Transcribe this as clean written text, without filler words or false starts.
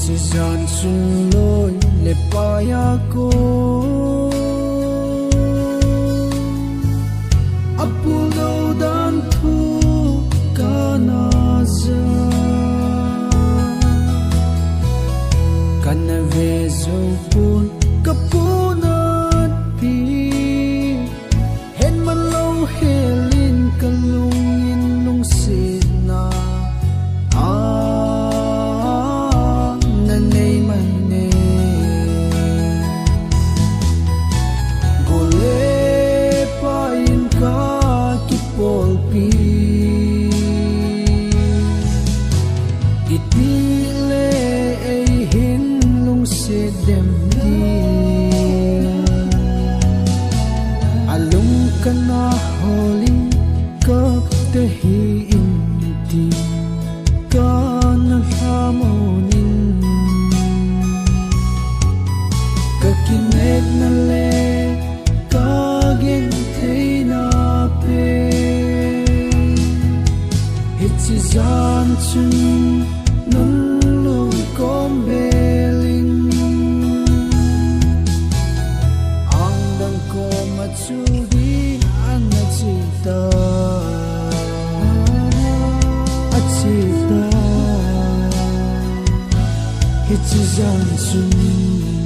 Chỉ dàn chung lối lệ baya ko apulo dan thu kanaza kanave zopun kapunat pi hen man lo helin kalungin lung sina kana holi kap te hi inti kana hamonin kakinet na le kagen theina pe hitzizan chun nun lung kom beling ang dang ko matsudi Acita, acita, it's a